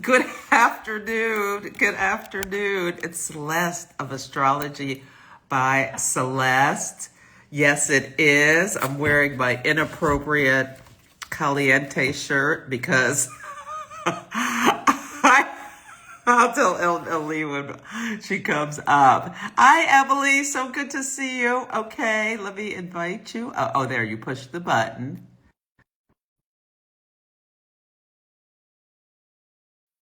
Good afternoon. Good afternoon. It's Celeste of Astrology by Celeste. Yes, it is. I'm wearing my inappropriate caliente shirt because I'll tell Emily when she comes up. Hi, Emily. So good to see you. Okay, let me invite you. Oh, there, you pushed the button.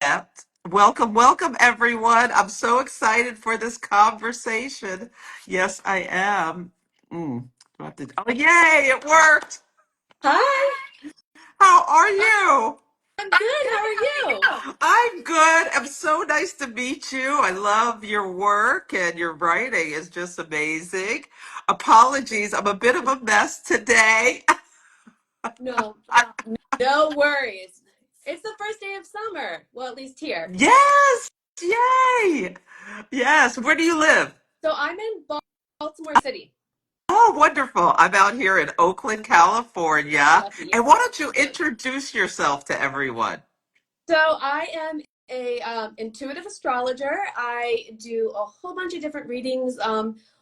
Yep. Welcome, welcome, everyone. I'm so excited for this conversation. Yes, I am. Do I have to- Oh, yay, it worked. Hi, How are you? I'm good. How are you? I'm good. I'm so nice to meet you. I love your work and your writing is just amazing. Apologies, I'm a bit of a mess today. No, no worries. It's the first day of summer. Well, at least here. Yes, yay. Yes, where do you live? So I'm in Baltimore City. Oh, wonderful. I'm out here in Oakland, California. Lucky. And why don't you introduce yourself to everyone? So I am a intuitive astrologer. I do a whole bunch of different readings.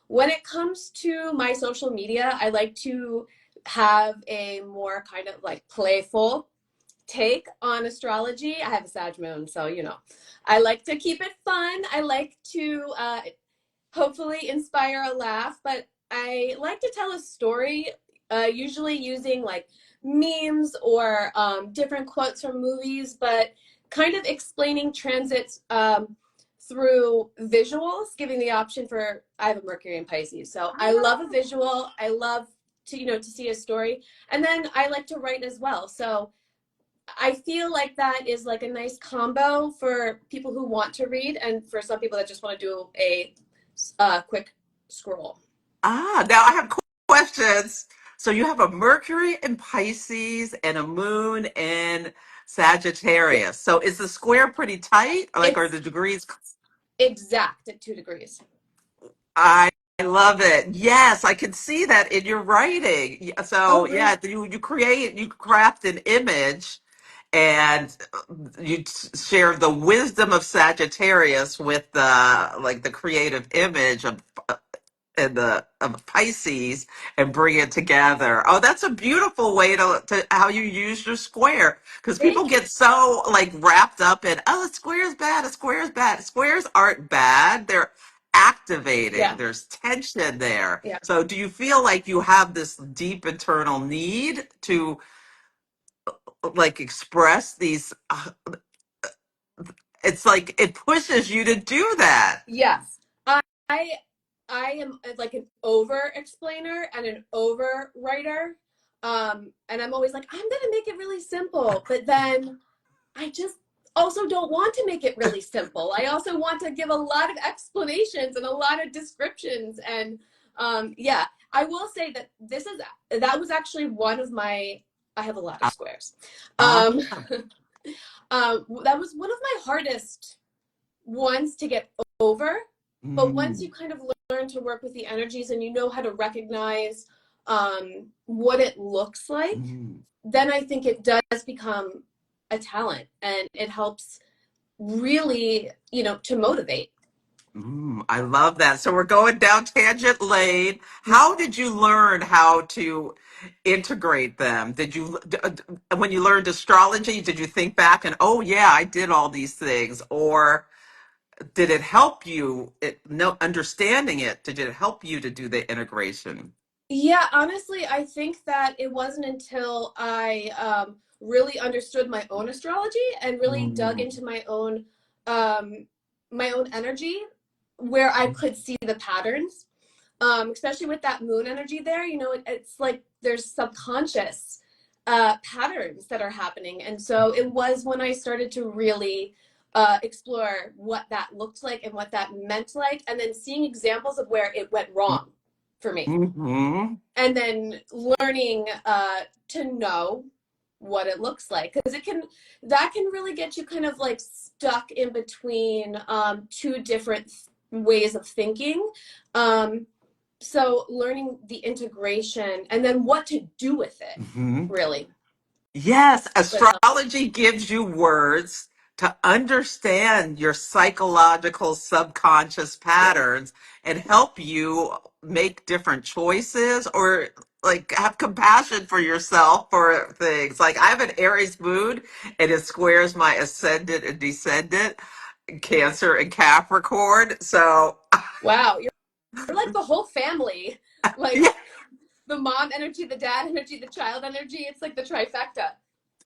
When it comes to my social media, I like to have a more kind of like playful take on astrology. I have a Sag moon, so I like to keep it fun. I like to hopefully inspire a laugh, but I like to tell a story, usually using like memes or different quotes from movies, but kind of explaining transits through visuals, giving the option for, I have a Mercury in Pisces, so I love a visual. I love to, to see a story. And then I like to write as well. So I feel like that is like a nice combo for people who want to read and for some people that just want to do a quick scroll. Now I have questions. So you have a Mercury in Pisces and a moon in Yeah, Sagittarius. So is the square pretty tight? Like, are it's the degrees? exact at 2 degrees. I love it. Yes, I can see that in your writing. Oh, So really? yeah, you craft an image and you share the wisdom of Sagittarius with the creative image of Pisces and bring it together. Oh, that's a beautiful way to how you use your square because people Thank you. get so like wrapped up in, oh, a square is bad, a square is bad. Squares aren't bad. They're activating. Yeah, There's tension there. yeah. So do you feel like you have this deep internal need to like express these it's like it pushes you to do that. Yes. I I am like an over explainer and an over writer. And I'm always like, I'm gonna make it really simple, but then I just also don't want to make it really simple. I also want to give a lot of explanations and a lot of descriptions. And yeah, I will say that that was actually one of my, I have a lot of squares. Uh, Um, that was one of my hardest ones to get over. But once you mm, kind of learn to work with the energies and you know how to recognize what it looks like, mm. then I think it does become a talent and it helps really, to motivate. I love that. So we're going down tangent lane. How did you learn how to integrate them? When you learned astrology, did you think back and, oh yeah, I did all these things? Or did it help you, no, understanding it, did it help you to do the integration? Yeah, honestly, I think that it wasn't until I really understood my own astrology and really dug Mm. into um, my own energy where I could see the patterns, especially with that moon energy there. It's like there's subconscious patterns that are happening. And so it was when I started to really explore what that looked like and what that meant like, and then seeing examples of where it went wrong for me Mm-hmm. and then learning to know what it looks like because that can really get you kind of like stuck in between two different ways of thinking. So learning the integration and then what to do with it Mm-hmm. really Yes, was helpful. astrology gives you words to understand your psychological subconscious patterns and help you make different choices or like have compassion for yourself for things. Like I have an Aries moon and it squares my ascendant and descendant, Cancer and Capricorn. So Wow, you're like the whole family. Like yeah, the mom energy, the dad energy, the child energy. It's like the trifecta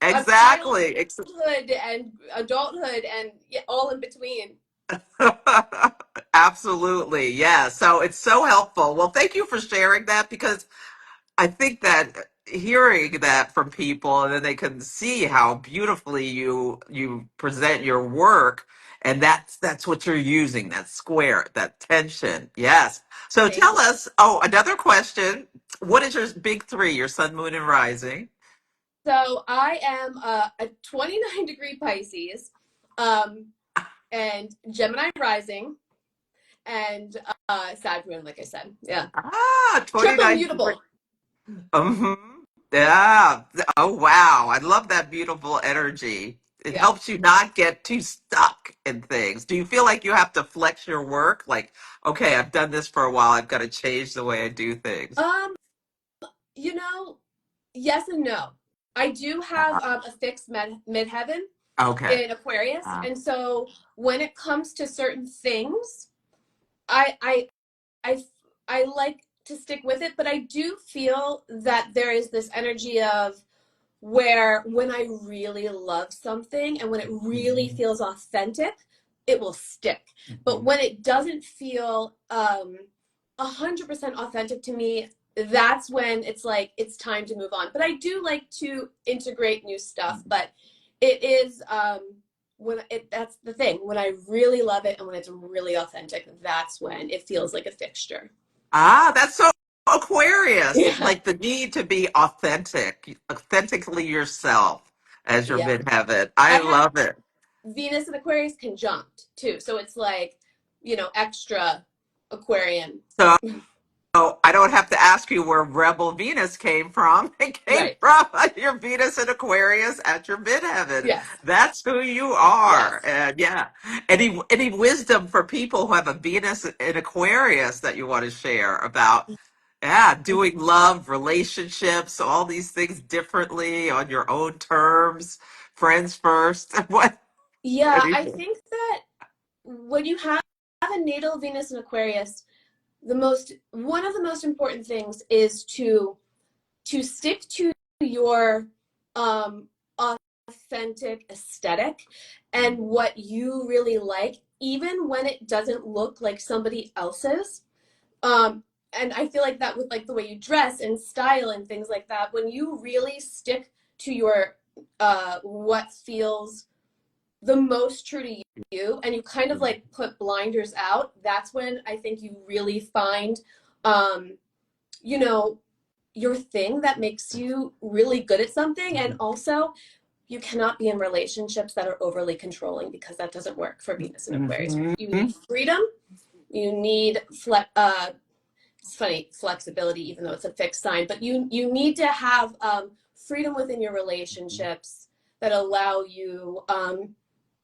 of exactly. childhood and adulthood and all in between. Absolutely. Yeah. So it's so helpful. Well, thank you for sharing that because I think that hearing that from people and then they can see how beautifully you present your work and that's what you're using, that square, that tension. Yes. So Thank tell you. us, oh, another question. What is your big three, your sun, moon, and rising? So I am a 29-degree Pisces, um, and Gemini rising, and Saturn, like I said. Yeah. Ah, Triple 29. mutable. hmm Yeah. Oh, wow. I love that beautiful energy. It Yeah. helps you not get too stuck in things. Do you feel like you have to flex your work? Like, okay, I've done this for a while. I've got to change the way I do things. Um, you know, yes and no. I do have Uh, a fixed midheaven okay. in Aquarius, Uh, and so when it comes to certain things, I I I I like to stick with it, but I do feel that there is this energy of where when I really love something and when it really feels authentic, it will stick. But when it doesn't feel 100% authentic to me, that's when it's like it's time to move on. But I do like to integrate new stuff, but it is when it that's the thing. When I really love it and when it's really authentic, that's when it feels like a fixture. that's so Aquarius. Yeah. Like the need to be authentic, authentically yourself as your Yeah. midheaven. I I have love it. Venus and Aquarius conjunct too. So it's like, extra Aquarian. So So I don't have to ask you where Rebel Venus came from. It came Right. from your Venus in Aquarius at your midheaven. Yes. That's who you are. Yes. And yeah, any wisdom for people who have a Venus in Aquarius that you want to share about, yeah, doing love, relationships, all these things differently on your own terms, friends first. What? Yeah, I Anything? think that when you have a natal Venus in Aquarius, the most one of the most important things is to stick to your um authentic aesthetic and what you really like, even when it doesn't look like somebody else's. Um, and I feel like that with like the way you dress and style and things like that, when you really stick to your what feels the most true to you and you kind of like put blinders out, that's when I think you really find um, you know, your thing that makes you really good at something. And also you cannot be in relationships that are overly controlling because that doesn't work for Venus and Aquarius. You Mhm. need freedom, you need it's funny, flexibility, even though it's a fixed sign, but you need to have freedom within your relationships that allow you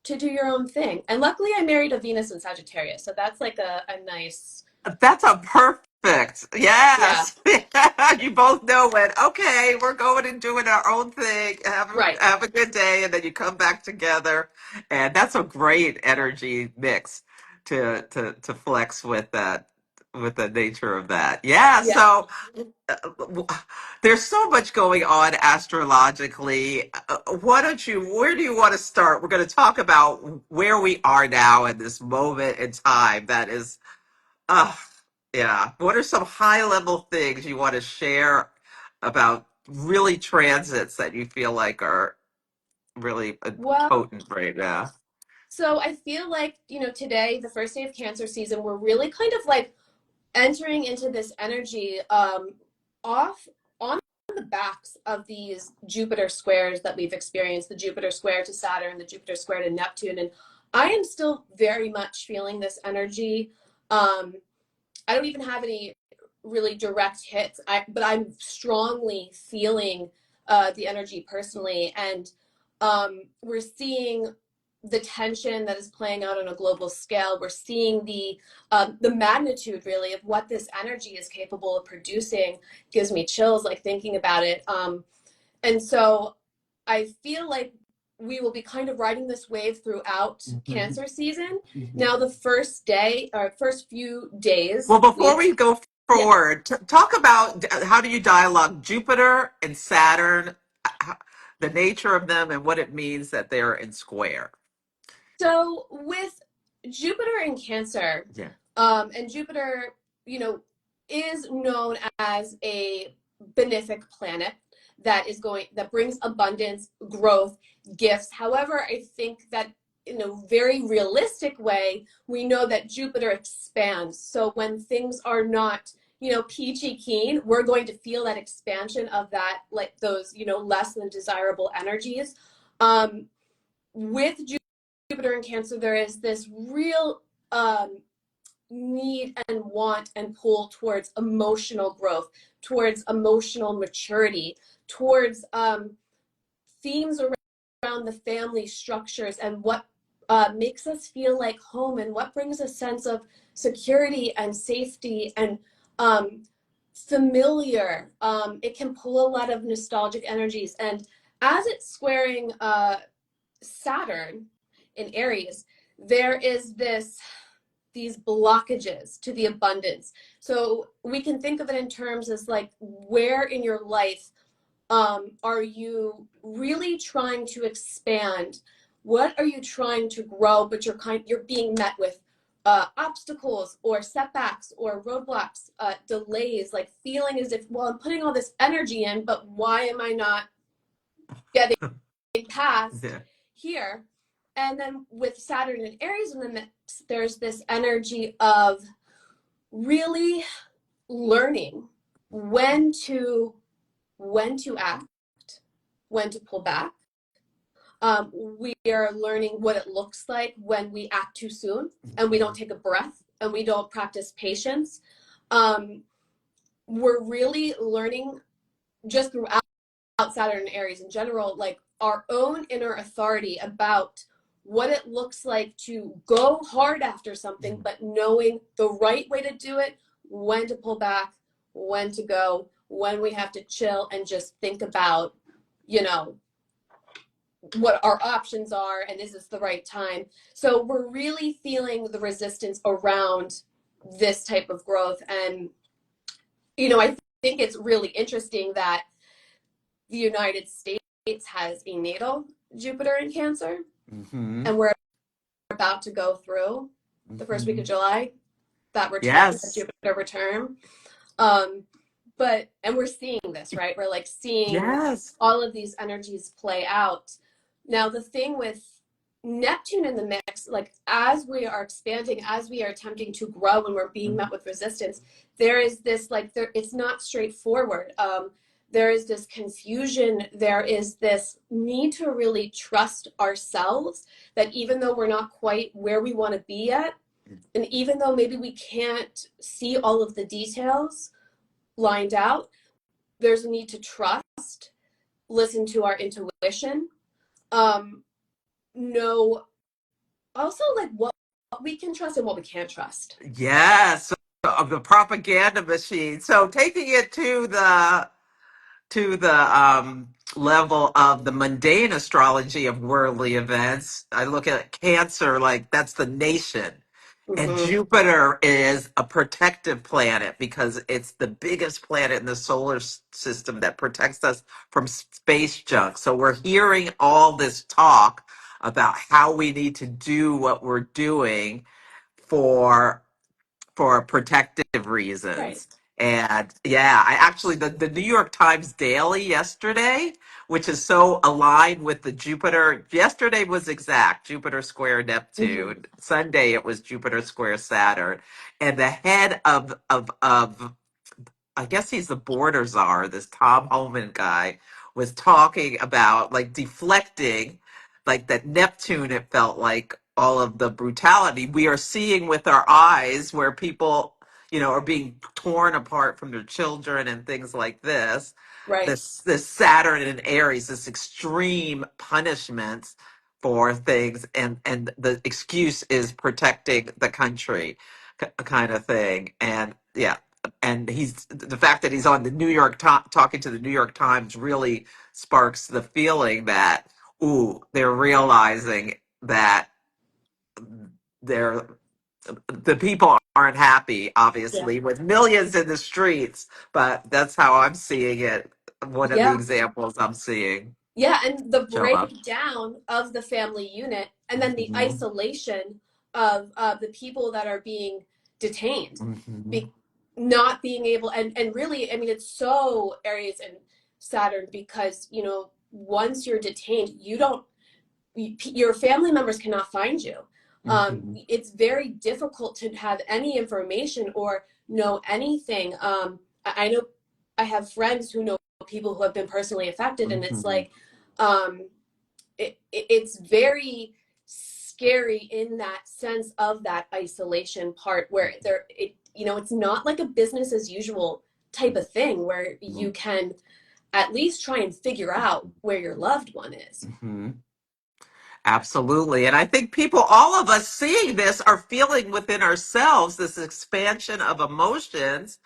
to do your own thing. And luckily, I married a Venus in Sagittarius, so that's like a nice, That's a perfect. yeah, Yes. You both know when, okay, we're going and doing our own thing. right, Have a good day. And then you come back together. And that's a great energy mix to flex with the nature of that. Yeah. yeah. So w- there's so much going on astrologically. Where do you want to start? We're going to talk about where we are now in this moment in time that is, uh, yeah. What are some high level things you want to share about really transits that you feel like are really Well, potent right now? so I feel like, today, the first day of Cancer season, we're really kind of like entering into this energy off on the backs of these Jupiter squares that we've experienced, the Jupiter square to Saturn, the Jupiter square to Neptune. And I am still very much feeling this energy. I don't even have any really direct hits, but I'm strongly feeling the energy personally. And we're seeing the tension that is playing out on a global scale. We're seeing the magnitude really of what this energy is capable of producing. Gives me chills like thinking about it. And so I feel like we will be kind of riding this wave throughout Cancer season. Now, the first day or first few days, Well, before weeks, we go yeah. forward, talk about how do you dialogue Jupiter and Saturn, the nature of them, and what it means that they're in square. So with Jupiter in Cancer, Yeah. and Jupiter, you know, is known as a benefic planet that brings abundance, growth, gifts. However, I think that in a very realistic way, we know that Jupiter expands. So when things are not, peachy keen, we're going to feel that expansion of that, like those, less than desirable energies. With Jupiter in Cancer, there is this real need and want and pull towards emotional growth, towards emotional maturity, towards themes around the family structures and what makes us feel like home and what brings a sense of security and safety and familiar. It can pull a lot of nostalgic energies. And as it's squaring Saturn in Aries, there is these blockages to the abundance. So we can think of it in terms as like, where in your life are you really trying to expand? What are you trying to grow, but you're being met with obstacles or setbacks or roadblocks, delays, like feeling as if, well, I'm putting all this energy in, but why am I not getting past Yeah. here? And then with Saturn and Aries in the mix, there's this energy of really learning when to act, when to pull back. We are learning what it looks like when we act too soon and we don't take a breath and we don't practice patience. We're really learning just throughout Saturn and Aries in general, like our own inner authority about what it looks like to go hard after something, but knowing the right way to do it, when to pull back, when to go, when we have to chill and just think about, what our options are and is this the right time. So we're really feeling the resistance around this type of growth. And, I think it's really interesting that the United States has a natal Jupiter in Cancer, and we're about to go through the first week of July, that return, that Yes. Jupiter return. And we're seeing this, right? We're like seeing Yes. all of these energies play out. Now, the thing with Neptune in the mix, like as we are expanding, as we are attempting to grow and we're being met with resistance, there is this it's not straightforward. There is this confusion. There is this need to really trust ourselves that even though we're not quite where we want to be yet, and even though maybe we can't see all of the details lined out, there's a need to trust, listen to our intuition, know also like what we can trust and what we can't trust. Yes. Of the propaganda machine. So taking it to the level of the mundane astrology of worldly events, I look at Cancer like that's the nation. And Mm-hmm. Jupiter is a protective planet because it's the biggest planet in the solar system that protects us from space junk. So we're hearing all this talk about how we need to do what we're doing for protective Right. reasons. And yeah, I actually the New York Times Daily yesterday, which is so aligned with the Jupiter. Yesterday was exact Jupiter square Mm-hmm. Neptune. Sunday it was Jupiter square Saturn, and the head of I guess he's the border czar, this Tom Homan guy, was talking about like deflecting, like that Neptune, it felt like all of the brutality we are seeing with our eyes, where people, are being torn apart from their children and things like this. Right. This Saturn and Aries, this extreme punishment for things, and the excuse is protecting the country, kind of thing. And yeah, and he's the fact that he's on the New York talking to the New York Times really sparks the feeling that, ooh, they're realizing that they're the people aren't happy, Yeah. obviously, with millions in the streets, but that's how I'm seeing it. One of the Yeah. examples I'm seeing Yeah, and the show up. breakdown of the family unit, and then the Hmm. isolation of the people that are being detained, Hmm. be, not being able, and really, I mean, it's so Aries and Saturn because once you're detained, you don't, your family members cannot find you. Hmm. It's very difficult to have any information or know anything. I know I have friends who know people who have been personally affected, and it's Hmm. like um, it's very scary in that sense of that isolation part where it's not like a business as usual type of thing where you can at least try and figure out where your loved one is. Hmm. Absolutely. And I think people, all of us seeing this, are feeling within ourselves this expansion of emotions.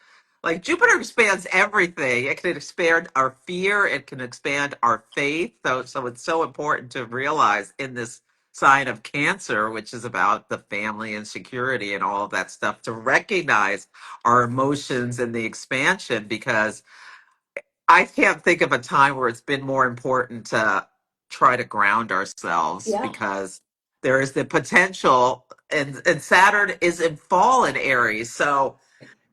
Like Jupiter expands everything. It can expand our fear, it can expand our faith. So it's so important to realize in this sign of Cancer, which is about the family and security and all of that stuff, to recognize our emotions and the expansion, because I can't think of a time where it's been more important to try to ground ourselves, Yeah, because there is the potential, and Saturn is in fall in Aries. So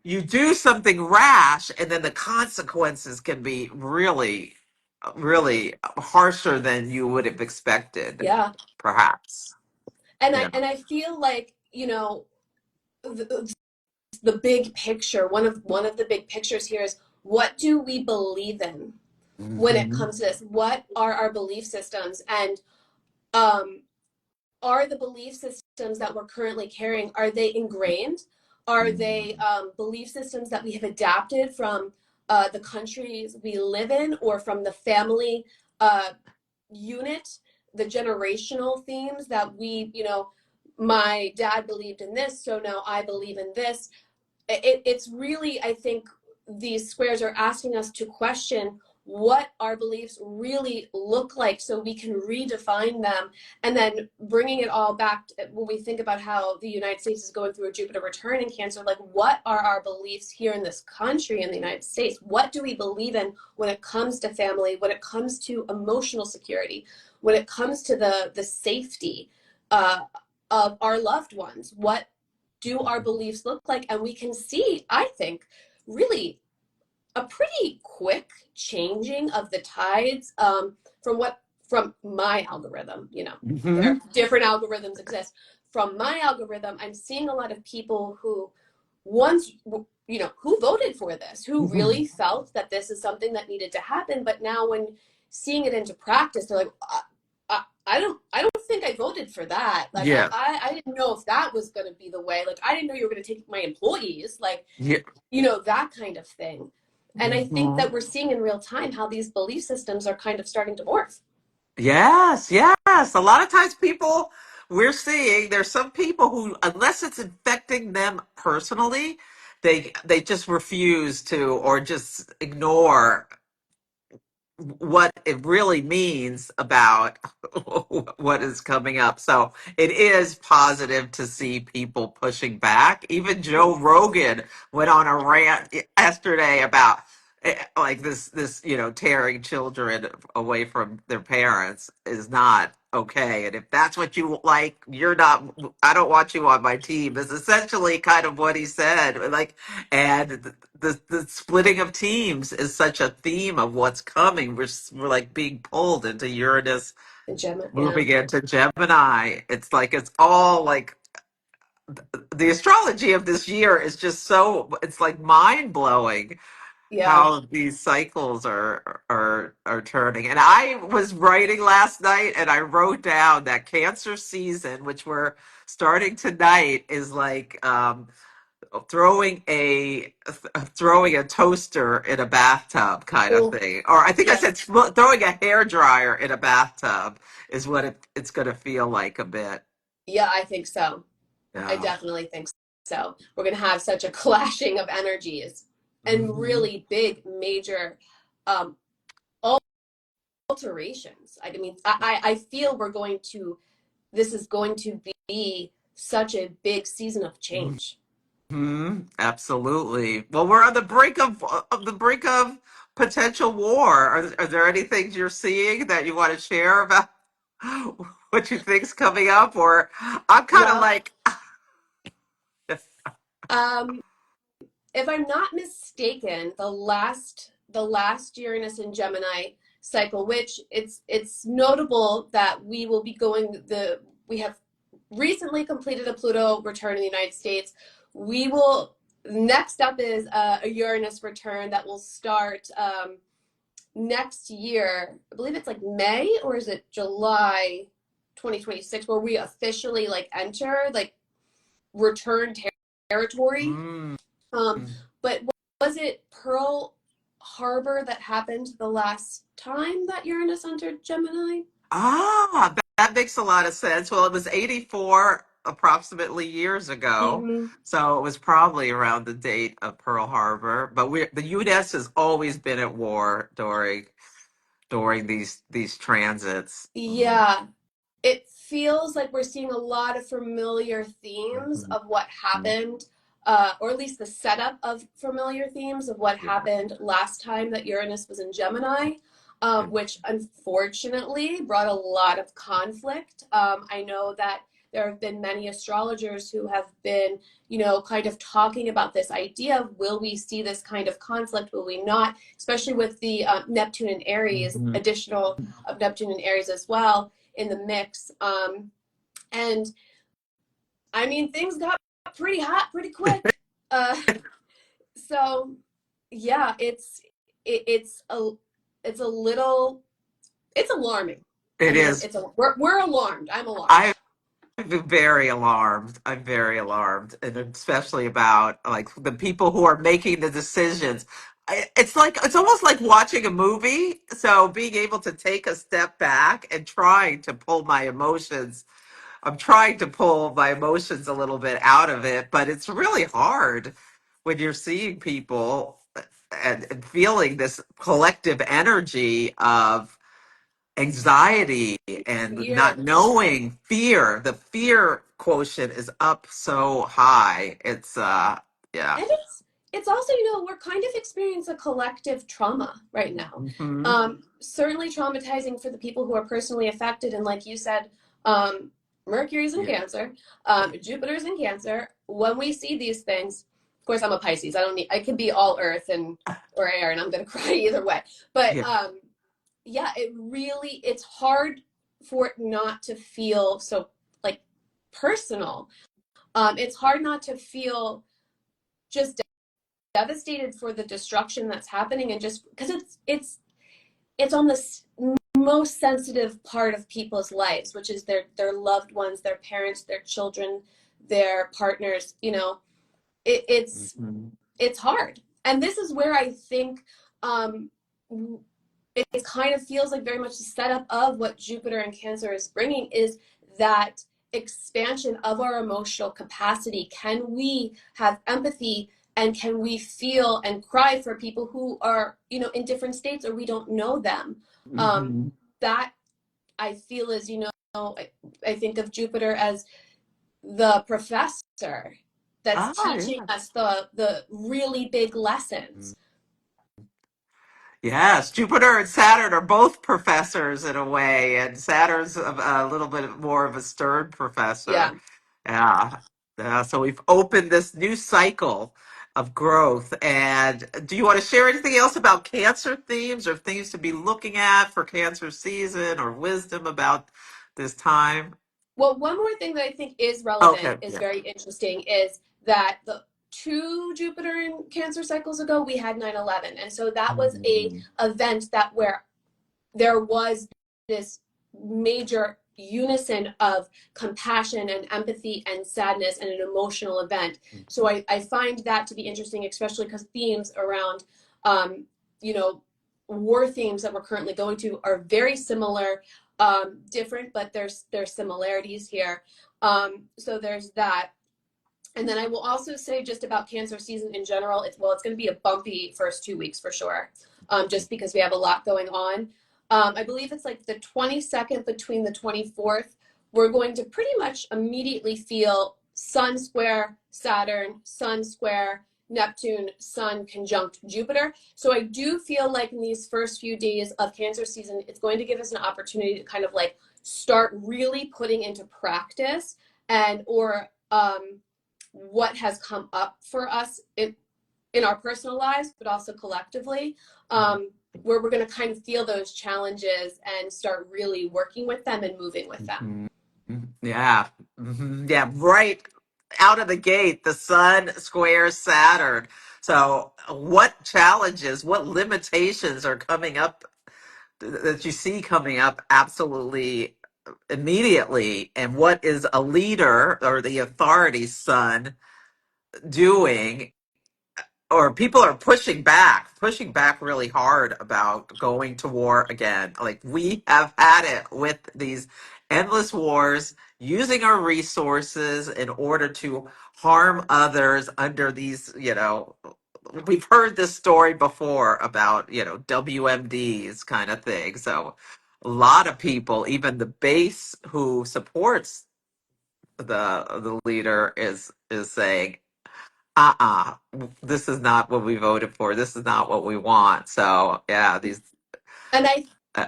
you do something rash, and then the consequences can be really, really harsher than you would have expected, yeah. perhaps. and i Yeah. and i feel like the big picture, one of the big pictures here is, what do we believe in when it Hmm. comes to this? What are our belief systems? And um are the belief systems that we're currently carrying, are they ingrained? Are they belief systems that we have adapted from the countries we live in, or from the family uh, unit, the generational themes that my dad believed in this, so now I believe in this. It's really, I think these squares are asking us to question what our beliefs really look like so we can redefine them, and then bringing it all back to, when we think about how the United States is going through a Jupiter return in Cancer, like, what are our beliefs here in this country, in the United States? What do we believe in when it comes to family, when it comes to emotional security, when it comes to the safety uh, of our loved ones? What do our beliefs look like? And we can see, I think, really a pretty quick changing of the tides, from my algorithm. There Hmm. different algorithms exist. From my algorithm, I'm seeing a lot of people who once who voted for this, who Hmm. really felt that this is something that needed to happen, but now when seeing it into practice, they're like, I don't think I voted for that. Like, Yeah. I didn't know if that was going to be the way. Like, I didn't know you were going to take my employees. Like, Yeah. that kind of thing. And I think Hmm. that we're seeing in real time how these belief systems are kind of starting to morph. Yes, yes. A lot of times people, we're seeing there's some people who, unless it's infecting them personally, they just refuse to, or just ignore what it really means about what is coming up. So it is positive to see people pushing back. Even Joe Rogan went on a rant yesterday about like this tearing children away from their parents is not okay, and if that's what you like, you're not, I don't want you on my team, is essentially kind of what he said. Like, and the splitting of teams is such a theme of what's coming. We're like being pulled into Uranus, And Gemma, yeah, moving into Gemini. It's like it's all like the astrology of this year is just so, it's like mind blowing yeah, how these cycles are turning. And I was writing last night, and I wrote down that Cancer season, which we're starting tonight, is like throwing a toaster in a bathtub kind of Oh, thing. Or I think I said yes. throwing a hair dryer in a bathtub is what it's going to feel like a bit. Yeah, I think so. I Yeah. definitely think so. We're going to have such a clashing of energies and Hmm. really big, major um, alterations. I mean, I feel this is going to be such a big season of change. Hmm. Absolutely. Well, we're on the brink of potential war. Are there any things you're seeing that you want to share about what you think's coming up? Or I'm kind of Well, like, um, if I'm not mistaken, the last Uranus and Gemini cycle, which it's notable that we have recently completed a Pluto return in the United States. We will Next up is a Uranus return that will start next year. I believe it's like May or is it July 2026, where we officially like enter like return territory. mm. um, but was it Pearl Harbor that happened the last time that Uranus entered Gemini? That makes a lot of sense. Well, it was 84 approximately years ago. Mm-hmm. So it was probably around the date of Pearl Harbor. But the U.S. has always been at war during these transits. Yeah, it feels like we're seeing a lot of familiar themes Mhm. of what happened, or at least the setup of familiar themes of what Yeah. happened last time that Uranus was in Gemini, which unfortunately brought a lot of conflict. I know that there have been many astrologers who have been, kind of talking about this idea of will we see this kind of conflict, will we not, especially with the Neptune and Aries, Mhm. additional of Neptune and Aries as well in the mix. And I mean, things got pretty hot pretty quick. Uh, so yeah, it's it's a little it's alarming. I It mean, is. we're alarmed. I'm alarmed. I'm very alarmed. I'm very alarmed, and especially about like the people who are making the decisions. It's almost like watching a movie. So being able to take a step back and trying to pull my emotions I'm trying to pull my emotions a little bit out of it, but it's really hard when you're seeing people and feeling this collective energy of anxiety and not Fear. knowing fear. The fear quotient is up so high. Yeah. And it's also, we're kind of experiencing a collective trauma right now. Hmm. Certainly traumatizing for the people who are personally affected, and like you said, um, Mercury's in Yeah. Cancer, Jupiter's in Cancer. When we see these things, of course, I'm a Pisces. I can be all Earth and or air, and I'm gonna cry either way. But Yeah. yeah, it's hard for it not to feel so like personal. It's hard not to feel just devastated for the destruction that's happening, and just because it's on the most sensitive part of people's lives, which is their loved ones, their parents, their children, their partners. It's Mhm. it's hard, and this is where I think it kind of feels like very much the setup of what Jupiter and Cancer is bringing is that expansion of our emotional capacity. Can we have empathy, and can we feel and cry for people who are, in different states, or we don't know them? Um, Mhm. that I feel is, I think of Jupiter as the professor that's Ah, teaching yeah. us the really big lessons. Yes, Jupiter and Saturn are both professors in a way, and Saturn's a little bit more of a stern Yeah. professor. Yeah. Yeah. So we've opened this new cycle of growth. And do you want to share anything else about Cancer themes or things to be looking at for Cancer season or wisdom about this time? Well, one more thing that I think is relevant, Okay. is Yeah. very interesting, is that the two Jupiter and Cancer cycles ago, we had 9/11. And so that was a Mhm. event that where there was this major unison of compassion and empathy and sadness and an emotional event. So I find that to be interesting, especially because themes around, you know, war themes that we're currently going to are very similar, different, but there's similarities here. So there's that. And then I will also say just about Cancer season in general, it's going to be a bumpy first 2 weeks for sure, just because we have a lot going on. I believe it's like the 22nd between the 24th. We're going to pretty much immediately feel Sun square Saturn, Sun square Neptune, Sun conjunct Jupiter. So I do feel like in these first few days of Cancer season, it's going to give us an opportunity to kind of like start really putting into practice and or what has come up for us in our personal lives, but also collectively, where we're going to kind of feel those challenges and start really working with them and moving with them. Yeah. Yeah, right out of the gate, the sun squares Saturn. So, what challenges, what limitations are coming up that you see coming up absolutely immediately? And what is a leader or the authority sun doing, or people are pushing back really hard about going to war again. Like we have had it with these endless wars, using our resources in order to harm others under these, we've heard this story before about, WMDs kind of thing. So a lot of people, even the base who supports the leader is saying, uh-uh, this is not what we voted for. This is not what we want. So yeah, these And I uh,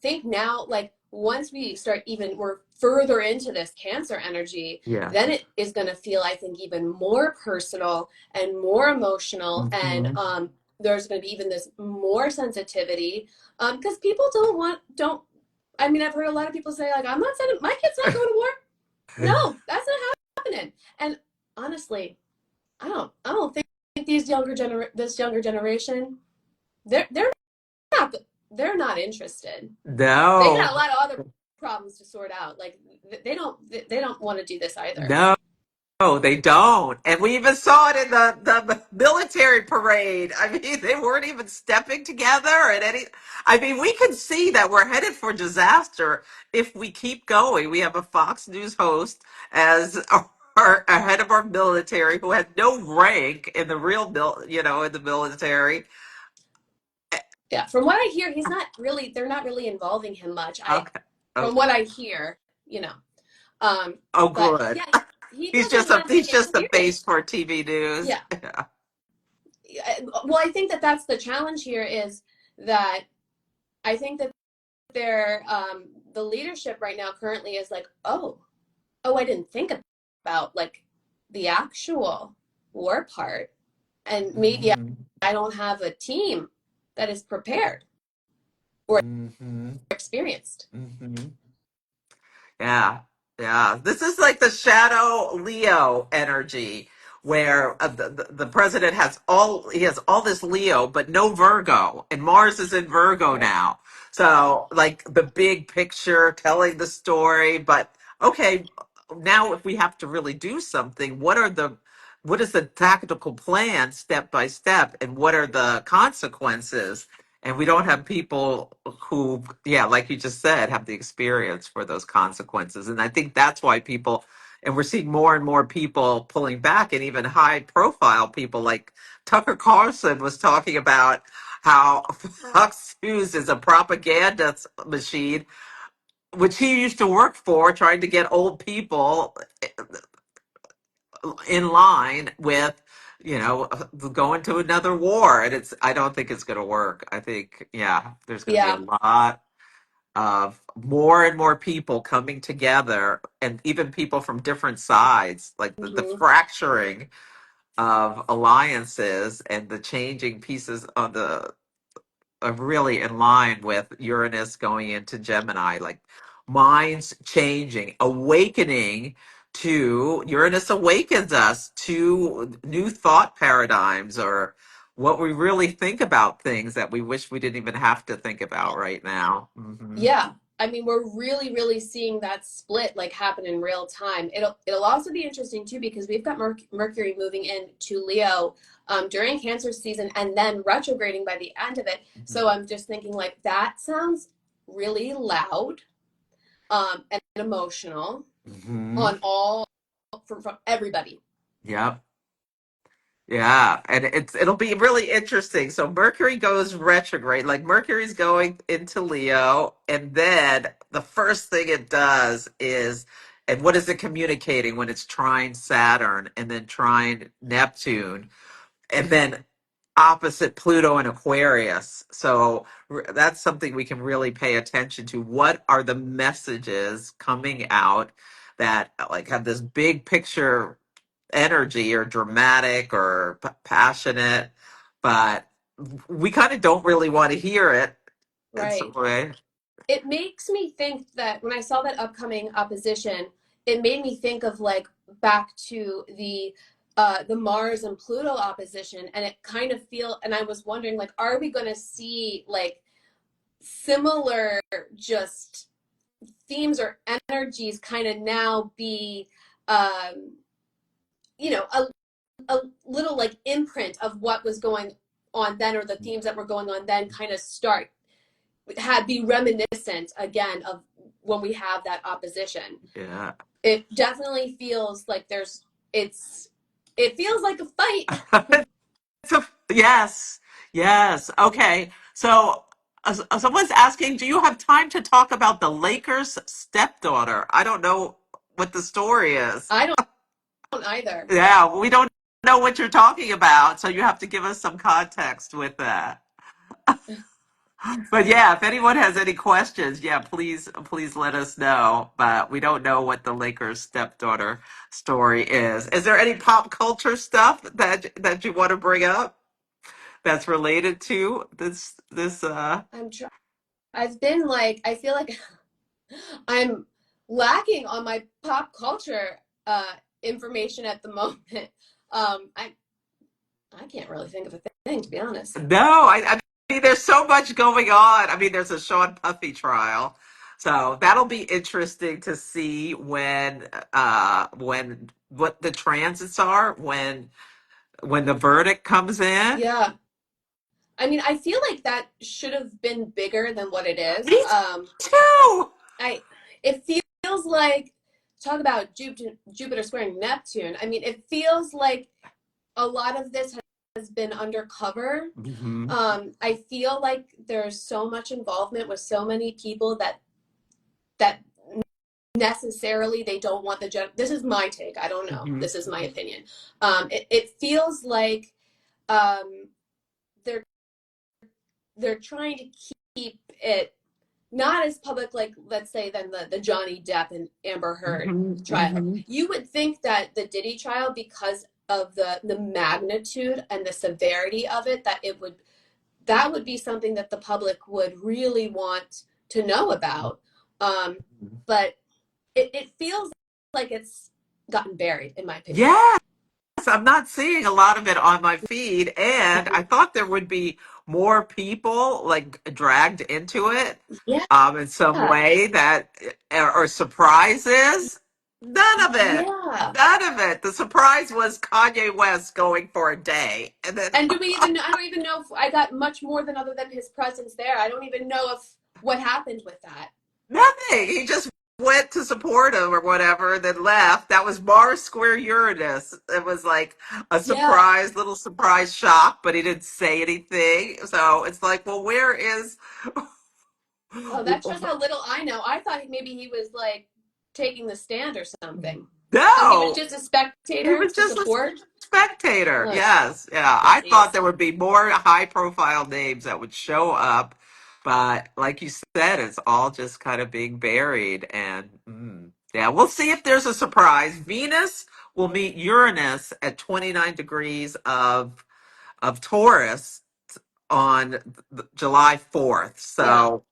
think now, like once we start even we're further into this Cancer energy, yeah. then it is going to feel, I think, even more personal and more emotional, and Hmm. there's going to be even this more sensitivity, because people don't. I mean, I've heard a lot of people say like, "I'm not sending my kid's not going to war." No, that's not happening. And honestly, I don't think this younger generation, they're not they're not interested. They got a No, lot of other problems to sort out. Like they don't want to do this either. no. No, they don't. And we even saw it in the military parade. I mean, they weren't even stepping together at any. I mean, we can see that we're headed for disaster if we keep going. We have a Fox News host as our head of our military who has no rank in the real, in the military. Yeah, from what I hear, he's not really. They're not really involving him much. Okay. From Oh, what I hear, you know. Um, oh, but good. yeah, he He's doesn't just a want to he's take it just the serious. face for TV news. Yeah. Well, I think that that's the challenge here is that I think that they're the leadership right now currently is like, oh, I didn't think about like the actual war part, and maybe Hmm. I don't have a team that is prepared or Hmm. experienced. Hmm. Yeah, yeah. This is like the shadow Leo energy, where the president has all this Leo, but no Virgo, and Mars is in Virgo Right. now. So like the big picture, telling the story, but okay, now if we have to really do something, what is the tactical plan step by step, and what are the consequences? And we don't have people who, yeah, like you just said, have the experience for those consequences. And I think that's why people, and we're seeing more and more people pulling back, and even high profile people like Tucker Carlson was talking about how Fox News is a propaganda machine, which he used to work for, trying to get old people in line with, going to another war. And I don't think it's going to work. I think, yeah, there's going to be a Yeah. lot of more and more people coming together, and even people from different sides, like the Hmm. fracturing of alliances and the changing pieces of the are really in line with Uranus going into Gemini, like minds changing, awakening to Uranus awakens us to new thought paradigms, or what we really think about things that we wish we didn't even have to think about right now. Hmm. Yeah. I mean, we're really, really seeing that split like happen in real time. It'll also be interesting too because we've got Mercury moving into Leo during Cancer season and then retrograding by the end of it. So I'm just thinking like that sounds really loud and emotional hmm on all from everybody. Yep. Yeah, and it'll be really interesting. So Mercury goes retrograde, like Mercury's going into Leo, and then the first thing it does is, and what is it communicating when it's trine Saturn and then trine Neptune, and then opposite Pluto and Aquarius. So that's something we can really pay attention to. What are the messages coming out that like have this big picture energy or dramatic or passionate, but we kind of don't really want to hear it in some Right. way. It makes me think that when I saw that upcoming opposition, it made me think of like back to the Mars and Pluto opposition, and it kind of feel. And I was wondering, like, are we going to see like similar just themes or energies kind of now be, um, a little like imprint of what was going on then, or the themes that were going on then, kind of start be reminiscent again of when we have that opposition. Yeah. It definitely feels like it feels like a fight. Yes. Yes. Okay. So someone's asking, do you have time to talk about the Lakers' stepdaughter? I don't know what the story is. I don't either. Yeah, we don't know what you're talking about, so you have to give us some context with that. But yeah, if anyone has any questions, yeah, please let us know. But we don't know what the Lakers' stepdaughter story is. Is there any pop culture stuff that you want to bring up that's related to this? I'm try- I've been like I feel like I'm lacking on my pop culture information at the moment. I can't really think of a thing, to be honest. No, I mean, there's so much going on. I mean, there's a Sean Puffy trial, so that'll be interesting to see when what the transits are when the verdict comes in. Yeah. I mean, I feel like that should have been bigger than what it is. Me too. I it feels like talk about Jupiter squaring Neptune. I mean, it feels like a lot of this has been undercover. hmm I feel like there's so much involvement with so many people that necessarily they don't want this is my take. I don't know. hmm This is my opinion. It feels like um, they're they're trying to keep it not as public, like let's say than the Johnny Depp and Amber Heard hmm trial. hmm You would think that the Diddy trial, because of the magnitude and the severity of it, that would be something that the public would really want to know about. But it feels like it's gotten buried, in my opinion. Yes, I'm not seeing a lot of it on my feed, and I thought there would be more people like dragged into it Yeah, in some way that or surprises. None of it. yeah. None of it. The surprise was Kanye West going for a day, and then And do we even know? I don't even know if I got much more than other than his presence there. I don't even know if what happened with that. nothing. He just went to support him or whatever, then left. That was Mars square Uranus. It was like a Yeah. surprise, little surprise shock, but he didn't say anything. So it's like, well, where is? Oh, that shows how little I know. I thought maybe he was like taking the stand or something. Oh, he was No, just a he spectator was to just a support. spectator. Oh, Yes, yeah. I thought jeez. there would be more high-profile names that would show up, but like you said, it's all just kind of being buried. And yeah, we'll see if there's a surprise. Venus will meet Uranus at 29 degrees of Taurus on July 4th. Yeah. So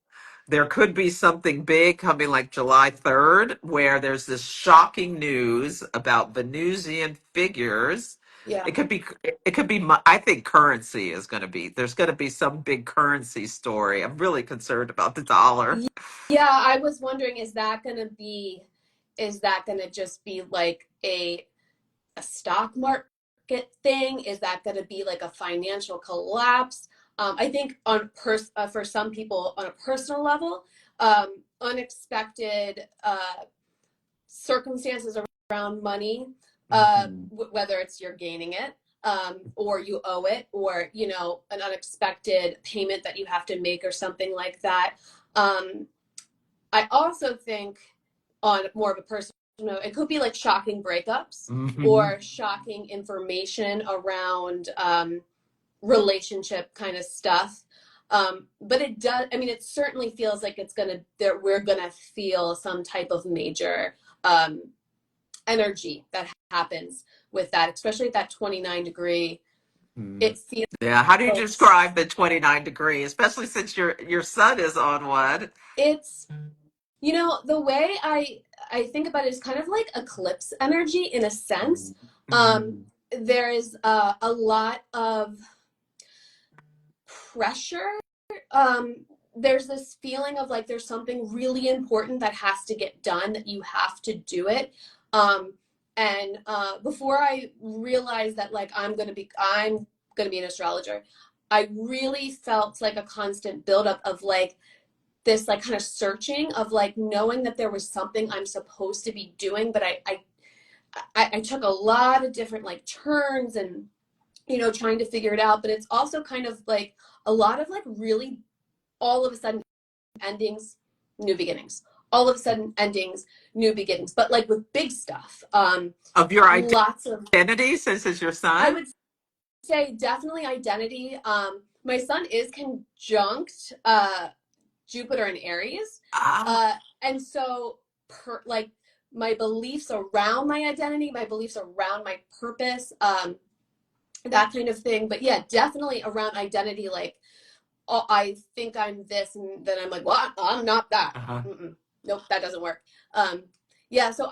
there could be something big coming like July 3rd, where there's this shocking news about Venusian figures Yeah. I think currency is going to be, there's going to be some big currency story. I'm really concerned about the dollar. Yeah, I was wondering, is that gonna just be like a stock market thing? Is that gonna be like a financial collapse? I think for some people on a personal level, unexpected circumstances around money, Mhm. whether it's you're gaining it, or you owe it, or an unexpected payment that you have to make or something like that. I also think on more of a personal note, it could be like shocking breakups Mhm. or shocking information around relationship kind of stuff. But it does, I mean, it certainly feels like that we're gonna feel some type of major um, energy that happens with that, especially at that 29-degree. Mhm. It feels, Yeah, how do you describe the 29 degree, especially since your sun is on one? it's, the way I think about it is kind of like eclipse energy in a sense. Um, Mhm. there is a lot of pressure. There's this feeling of like there's something really important that has to get done, that you have to do it. And before I realized that like I'm gonna be an astrologer, I really felt like a constant buildup of like this like kind of searching of like knowing that there was something I'm supposed to be doing, but I took a lot of different like turns and trying to figure it out. But it's also kind of like a lot of like really all of a sudden endings, new beginnings. All of a sudden endings, new beginnings. But like with big stuff, Of your lots of identity, since it's your I sun? would say definitely identity. My sun is conjunct Jupiter and Aries. Ah, And so like my beliefs around my identity, my beliefs around my purpose, that kind of thing. But yeah, definitely around identity, like, oh, I think I'm this, and then I'm like, well, I'm not that. uh-huh. Mm-mm. Nope, that doesn't work. Um, yeah, so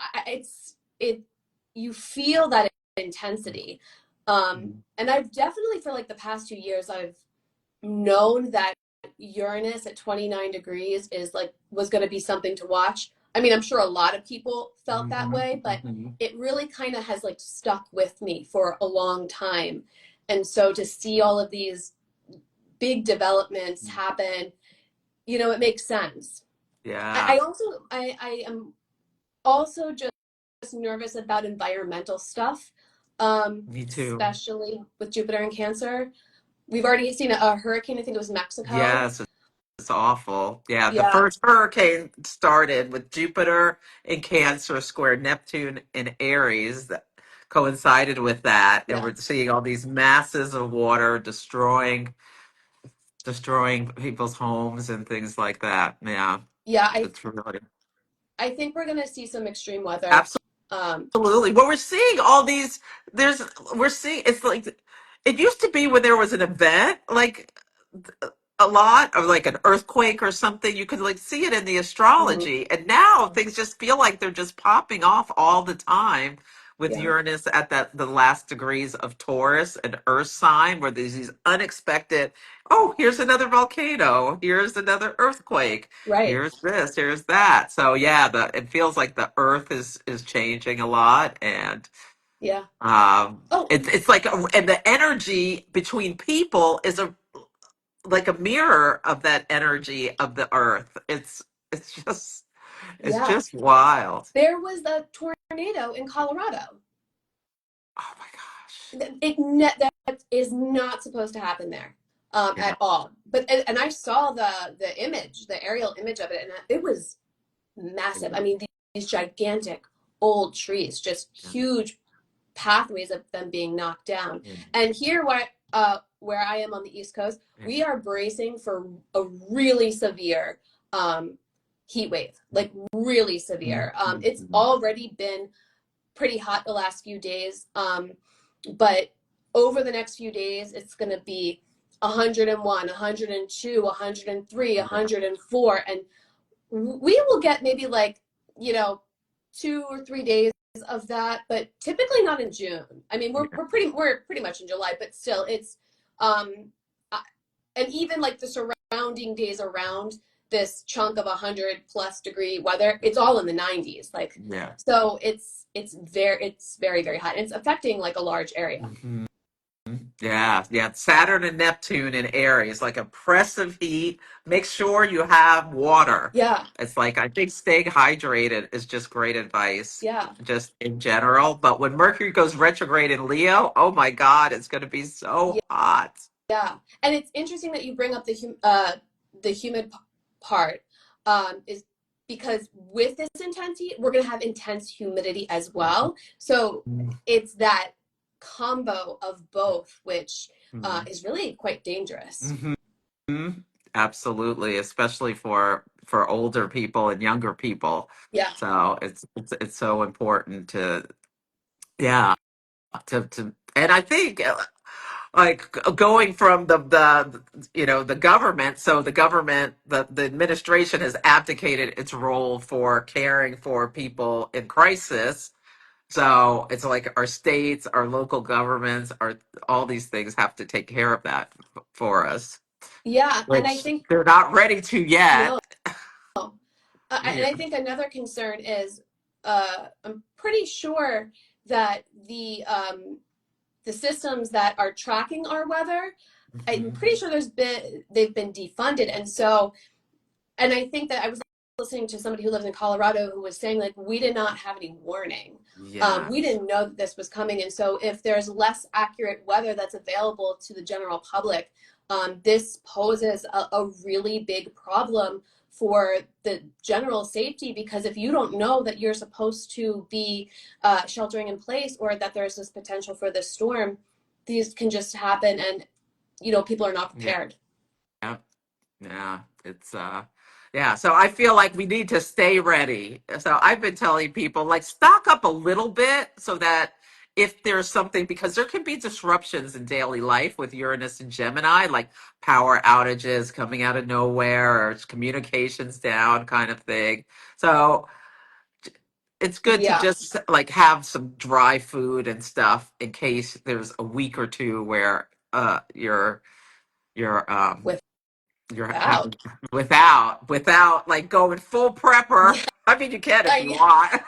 you feel that intensity. And I've definitely, for like the past 2 years, I've known that Uranus at 29 degrees was going to be something to watch. I mean, I'm sure a lot of people felt that Mhm. way, but Mhm. it really kind of has like stuck with me for a long time. And so to see all of these big developments happen, it makes sense. Yeah, I am also just nervous about environmental stuff, me too. especially with Jupiter and Cancer. We've already seen a hurricane. I think it was Mexico. Yes, it's awful. Yeah, the Yeah, first hurricane started with Jupiter in Cancer square Neptune in Aries that coincided with that, and yeah, we're seeing all these masses of water destroying people's homes and things like that. Yeah, yeah. it's really I think we're gonna see some extreme weather. Um, absolutely. Well, we're seeing all these. We're seeing. It's like it used to be when there was an event, like a lot of like an earthquake or something. You could like see it in the mhm, astrology, and now things just feel like they're just popping off all the time. With yeah, Uranus at the last degrees of Taurus, an Earth sign, where there's these unexpected. Oh, here's another volcano. Here's another earthquake. right. Here's this, here's that. So yeah, the it feels like the earth is changing a lot, and Yeah. Oh, it's like and the energy between people is a like a mirror of that energy of the earth. It's just it's yeah. just wild. There was a tornado in Colorado. Oh my gosh. That is not supposed to happen there, Yeah. at all. But and I saw the aerial image of it, and it was massive. I mean, these gigantic old trees, just huge pathways of them being knocked down. And here, where I am on the East Coast, we are bracing for a really severe um, heat wave, like really severe. It's already been pretty hot the last few days, but over the next few days, it's going to be 101, 102, 103, 104, and we will get maybe like 2 or 3 days of that, but typically not in June. I mean, we're pretty much in July, but still, it's uh, and even like the surrounding days around this chunk of 100+ degree weather, it's all in the 90s. Like, Yeah. so it's very hot. And it's affecting like a large area. Mhm. Yeah, yeah. Saturn and Neptune in Aries, like oppressive heat. Make sure you have water. Yeah, It's like I think staying hydrated is just great advice, yeah, just in general. But when Mercury goes retrograde in Leo, oh my God, it's going to be so hot. yeah. And it's interesting that you bring up the humid part, is because with this intensity, we're going to have intense humidity as well. So it's that combo of both, which Mhm. is really quite dangerous. Mhm. Absolutely, especially for older people and younger people. Yeah, So it's so important to yeah to and I think like going from the the government, so the government, the administration has abdicated its role for caring for people in crisis. So it's like our states, our local governments, our all these things have to take care of that for us, yeah. And I which think, they're not ready to yet. no, and Yeah. I think another concern is, I'm pretty sure that the systems that are tracking our weather, I'm Mhm. pretty sure they've been defunded. And so, and I think that I was listening to somebody who lives in Colorado who was saying, like, we did not have any warning. We Yes. didn't know that this was coming. And so if there's less accurate weather that's available to the general public, this poses a really big problem for the general safety, because if you don't know that you're supposed to be sheltering in place, or that there's this potential for this storm, these can just happen, and people are not Yeah. prepared. Yeah, it's yeah, so I feel like we need to stay ready. So I've been telling people like stock up a little bit so that if there's something, because there can be disruptions in daily life with Uranus and Gemini, like power outages coming out of nowhere or communications down kind of thing. So it's good to Yeah, just like have some dry food and stuff in case there's a week or two where you're you're without. having without like going full prepper. Yeah, I mean, you can if you yeah. want.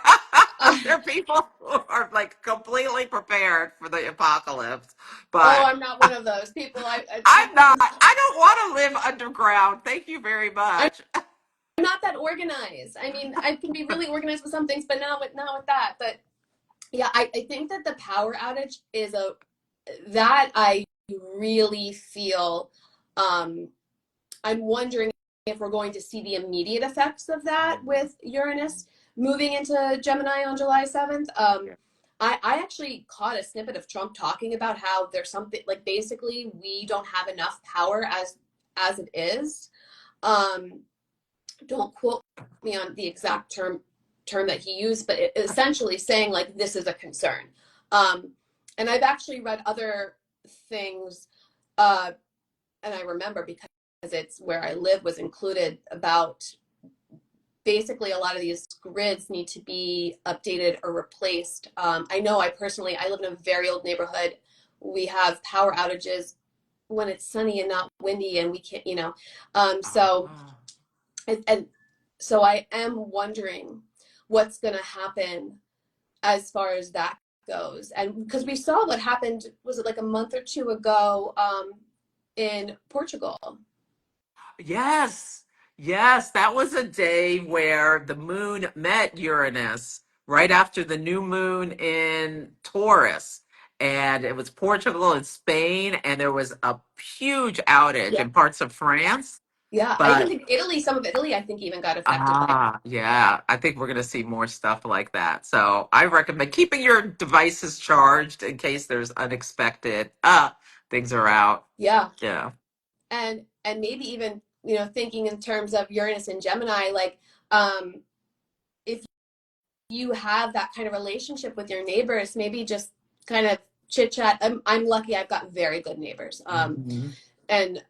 Uh, There are people who are like completely prepared for the apocalypse, oh, but I'm not one of those people. I'm not. I don't want to live underground. Thank you very I'm much. not that organized. I mean, I can be really organized with some things, but not with that. But yeah, I think that the power outage is a that I really feel. Um, I'm wondering if we're going to see the immediate effects of that with Uranus moving into Gemini on July 7th. I actually caught a snippet of Trump talking about how there's something like, basically we don't have enough power as it is. Um, don't quote me on the exact term that he used, but essentially saying like this is a concern. Um, and I've actually read other things, uh, and I remember because it's where I live was included, about basically a lot of these grids need to be updated or replaced. I know I live in a very old neighborhood. We have power outages when it's sunny and not windy, and we can't, so Ah. and so I am wondering what's going to happen as far as that goes. And because we saw what happened, was it like a month or two ago, in Portugal? Yes, yes, that was a day where the moon met Uranus right after the new moon in Taurus. And it was Portugal and Spain, and there was a huge outage Yeah. in parts of France. Yeah. I even But think some of Italy, I think, even got affected by. yeah, I think we're going to see more stuff like that. So I recommend keeping your devices charged in case there's unexpected things are out. Yeah. Yeah. And maybe even, thinking in terms of Uranus and Gemini, like, um, if you have that kind of relationship with your neighbors, maybe just kind of chit chat. I'm lucky, I've got very good neighbors. Hmm. And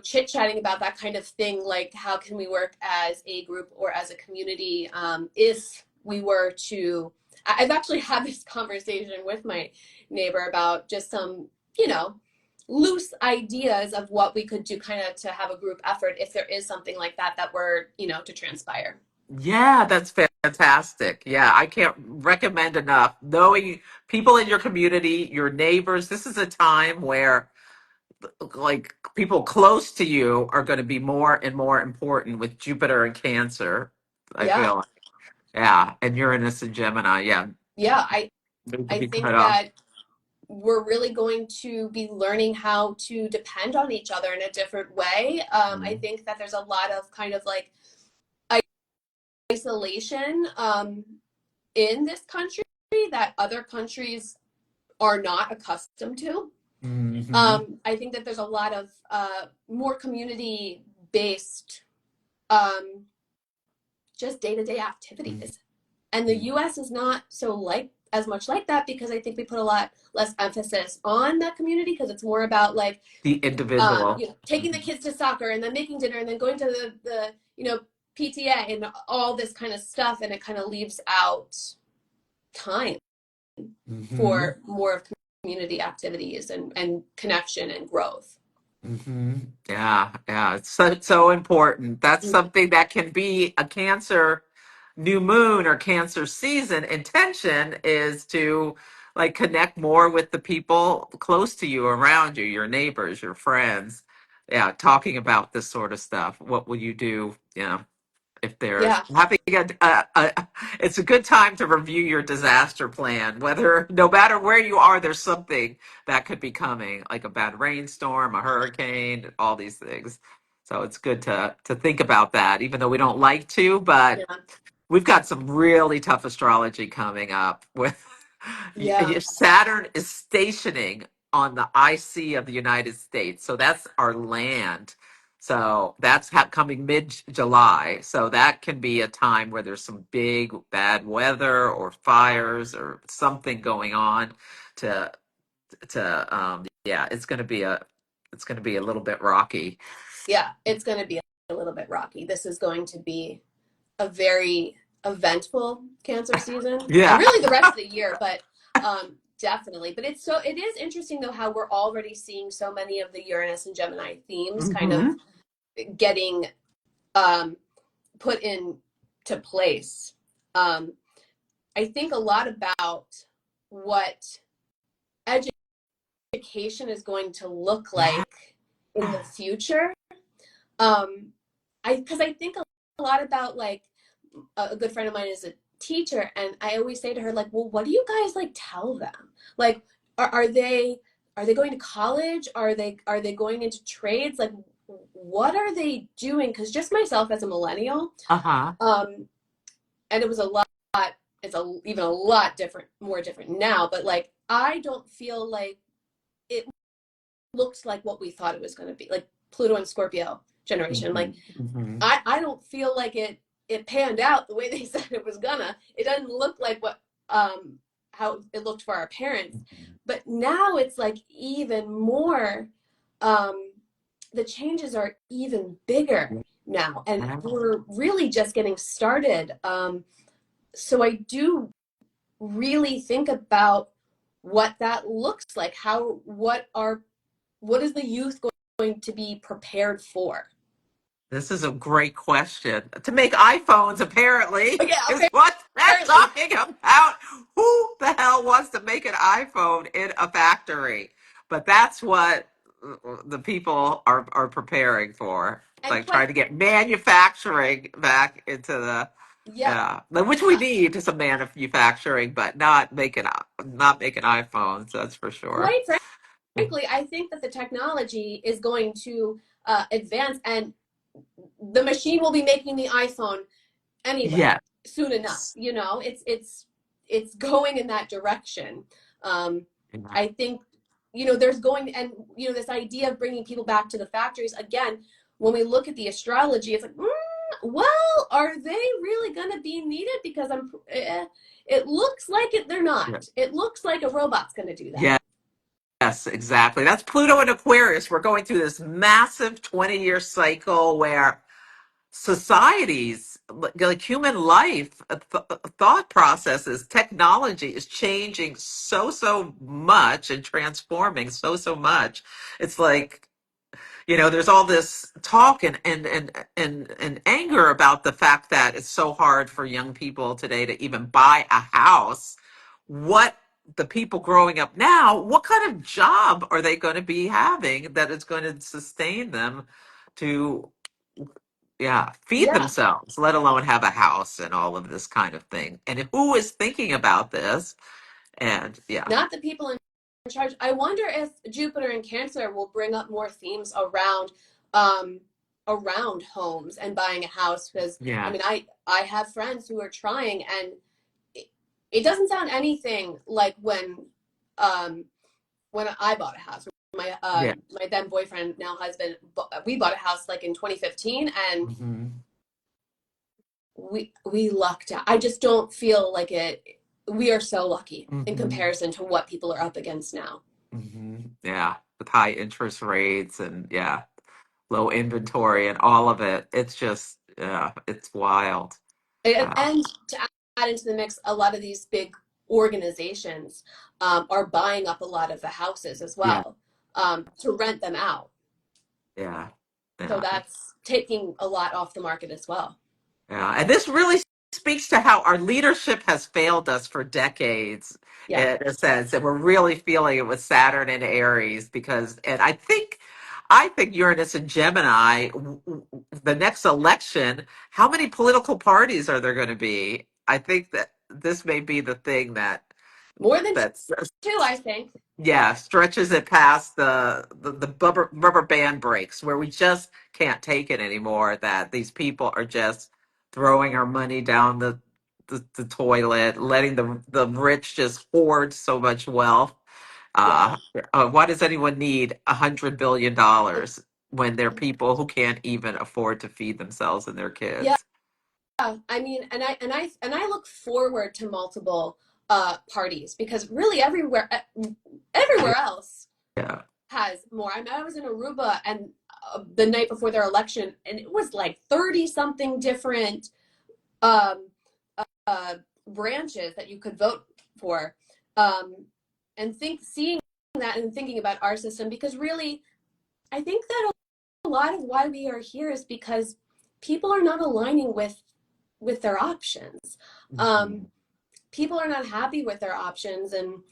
chit chatting about that kind of thing, like how can we work as a group or as a community, if we were to I've actually had this conversation with my neighbor about just some, you know, loose ideas of what we could do kind of to have a group effort if there is something like that that were, you know, to transpire. Yeah, that's fantastic. Yeah, I can't recommend enough. Knowing people in your community, your neighbors, this is a time where like people close to you are going to be more and more important with Jupiter and Cancer. I Yeah. feel like, yeah, and Uranus and Gemini. Yeah, Yeah, they could I be cut think off. that we're really going to be learning how to depend on each other in a different way. I think that there's a lot of kind of like isolation in this country that other countries are not accustomed to. Mm-hmm. I think that there's a lot of more community based, um, just day to day activities. And the US is not so like as much like that because I think we put a lot less emphasis on that community because it's more about like, The individual. you know, taking the kids to soccer and then making dinner and then going to the you know, PTA and all this kind of stuff. And it kind of leaves out time Mm-hmm. for more of community activities and connection and growth. Hmm. Yeah, yeah, it's so important. That's something that can be a Cancer new moon or Cancer season intention is to like connect more with the people close to you, around you, your neighbors, your friends. Yeah, talking about this sort of stuff. What will you do? Yeah, if there's Yeah, having it's a good time to review your disaster plan, whether no matter where you are, there's something that could be coming, like a bad rainstorm, a hurricane, all these things. So it's good to think about that, even though we don't like to, but yeah, we've got some really tough astrology coming up with yeah, Saturn is stationing on the IC of the United States. So that's our land. So that's coming mid-July. So that can be a time where there's some big bad weather or fires or something going on to yeah, it's going to be a little bit rocky. yeah. It's going to be a little bit rocky. This is going to be a very eventful Cancer season, and Yeah. really the rest of the year. But definitely. But it is interesting though how we're already seeing so many of the Uranus and Gemini themes kind of Hmm. getting um, put into place. Um, I think a lot about what education is going to look Yeah. like in the future. Um, because I think a lot about like a good friend of mine is a teacher, and I always say to her like, well, what do you guys like tell them? Like, are they going to college? Are they going into trades? Like, what are they doing? Because just myself as a millennial, Uh-huh. um, and it was a lot. It's even a lot different, more different now. But like, I don't feel like it looked like what we thought it was going to be, like Pluto and Scorpio generation. Like, Hmm. I don't feel like it panned out the way they said it was gonna. It doesn't look like what how it looked for our parents. But now it's like even more um the changes are even bigger now and we're really just getting started. So I do really think about what that looks like. What is the youth going to be prepared for? This is a great question. To make iPhones, apparently, But yeah, is what they're apparently. talking about. Who the hell wants to make an iPhone in a factory? But that's what the people are preparing for, And like quite, trying to get manufacturing back into the yeah, yeah, which we need some manufacturing, but not making iPhones. That's for sure. quite frankly, I think that the technology is going to advance, and the machine will be making the iPhone anyway Yes. soon enough. You know, it's going in that direction. Um, Yeah. I think, you know, there's going, and you know, this idea of bringing people back to the factories again. When we look at the astrology, it's like, well, are they really going to be needed? Because it looks like it. They're Yeah. not. It looks like a robot's going to do that. Yeah. Yes, exactly. That's Pluto and Aquarius. We're going through this massive 20-year cycle where societies, like human life, thought processes, technology is changing so much and transforming so much. It's like, there's all this talk and anger about the fact that it's so hard for young people today to even buy a house. What the people growing up now, what kind of job are they going to be having that is going to sustain them to, yeah, feed Yeah, themselves, let alone have a house and all of this kind of thing? And who is thinking about this? And yeah, not the people in charge. I wonder if Jupiter in Cancer will bring up more themes um around homes and buying a house, because I yeah, mean I have friends who are trying, and it, it doesn't sound anything like um when I bought a house. yeah. My then boyfriend, now husband, we bought a house like in 2015, and Hmm. we lucked out. I just don't feel like it. We are so lucky in Hmm. comparison to what people are up against now. Hmm. Yeah, with high interest rates and yeah, low inventory and all of it. It's just, yeah, it's wild. Wow. And to add into the mix, a lot of these big organizations are buying up a lot of the houses as Yeah, well, to rent them out. yeah, So yeah. that's taking a lot off the market as well. Yeah, and this really speaks to how our leadership has failed us for decades, Yeah, in a sense, and we're really feeling it with Saturn and Aries because, and I think Uranus and Gemini, the next election, how many political parties are there going to be? I think that this may be the thing more than that's two, I think. yeah, stretches it past the rubber band breaks where we just can't take it anymore. That these people are just throwing our money down the toilet, letting the rich just hoard so much wealth. Yeah, Uh, why does anyone need $100 billion when there are people who can't even afford to feed themselves and their yeah. kids? I mean, and I look forward to multiple parties, because really Yeah, everywhere else yeah, has more. I mean, I was in Aruba, and the night before their election, and it was like 30 something different um, uh, branches that you could vote for, um, and seeing that and thinking about our system, because really, I think that a lot of why we are here is because people are not aligning with their options. Um, mhm, People are not happy with their options, and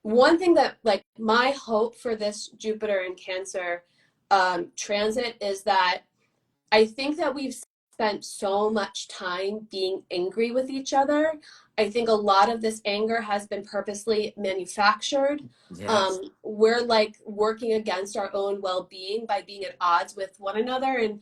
one thing that, like, my hope for this Jupiter in Cancer transit is that I think that we've spent so much time being angry with each other. I think a lot of this anger has been purposely manufactured. yes, We're like working against our own well being by being at odds with one another. And,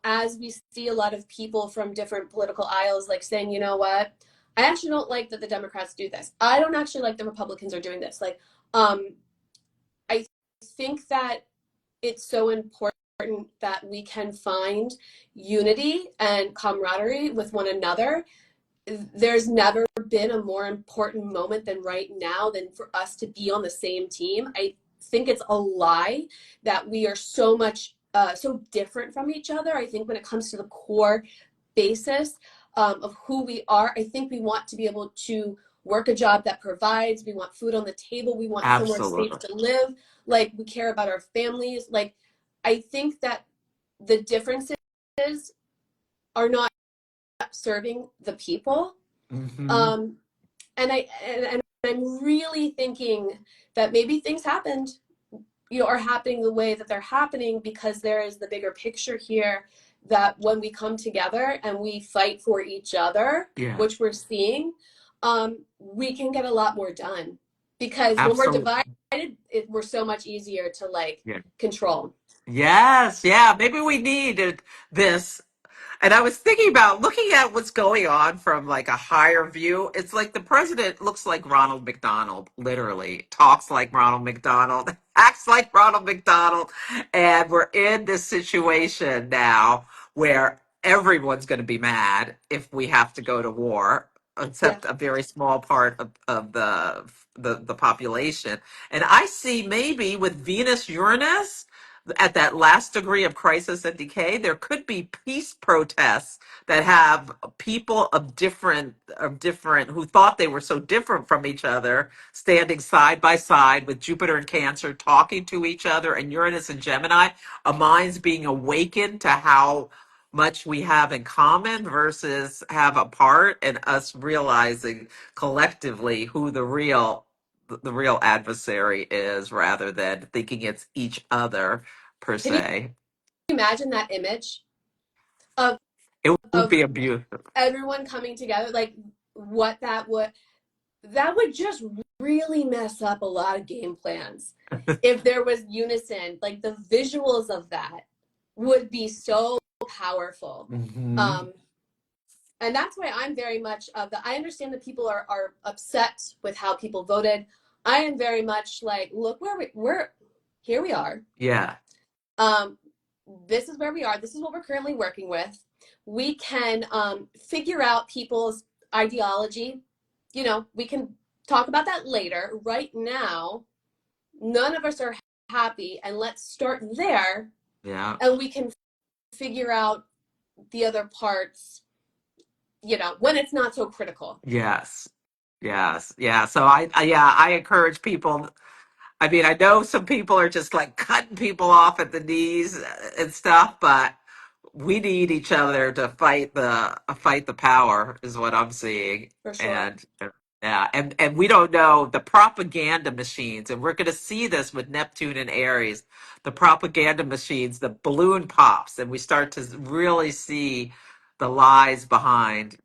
as we see a lot of people from different political aisles like saying, you know what, I actually don't like that the Democrats do this. I don't actually like the Republicans are doing this. Like, I think that it's so important that we can find unity and camaraderie with one another. There's never been a more important moment than right now than for us to be on the same team. I think it's a lie that we are so different from each other. I think when it comes to the core basis of who we are, I think we want to be able to work a job that provides. We want food on the table. We want somewhere safe absolutely. to live. Like, we care about our families. Like, I think that the differences are not serving the people. Hmm. Um, and I'm really thinking that maybe things happened, are happening the way that they're happening because there is the bigger picture here, that when we come together and we fight for each other, Yeah, which we're seeing, we can get a lot more done. Because when we're absolutely. divided, we're so much easier to, like, Yeah. control. Yes, yeah. Maybe we needed this. And I was thinking about looking at what's going on from like a higher view. It's like the president looks like Ronald McDonald, literally talks like Ronald McDonald, acts like Ronald McDonald. And we're in this situation now where everyone's going to be mad if we have to go to war, Yeah. except a very small part of the population. And I see maybe with Venus Uranus, at that last degree of crisis and decay, there could be peace protests that have people of different who thought they were so different from each other standing side by side with Jupiter and Cancer talking to each other and Uranus and Gemini, a minds being awakened to how much we have in common versus have apart, and us realizing collectively who the real adversary is rather than thinking it's each other per Can you se. imagine that image of It would of be a beautiful. everyone coming together? Like what that would just really mess up a lot of game plans if there was unison. Like the visuals of that would be so powerful. Hmm. Um, and that's why I'm very much of the. I understand that people are upset with how people voted. I am very much like, look where we're here. We are. Yeah, Um, this is where we are. This is what we're currently working with. We can figure out people's ideology. We can talk about that later. Right now, none of us are happy, and let's start there, yeah. and we can figure out the other parts, when it's not so critical. Yes. Yes. Yeah. So I encourage people. I mean, I know some people are just like cutting people off at the knees and stuff, but we need each other to fight the power is what I'm seeing. For sure. And yeah, and we don't know the propaganda machines, and we're going to see this with Neptune and Aries, the propaganda machines, the balloon pops, and we start to really see the lies behind.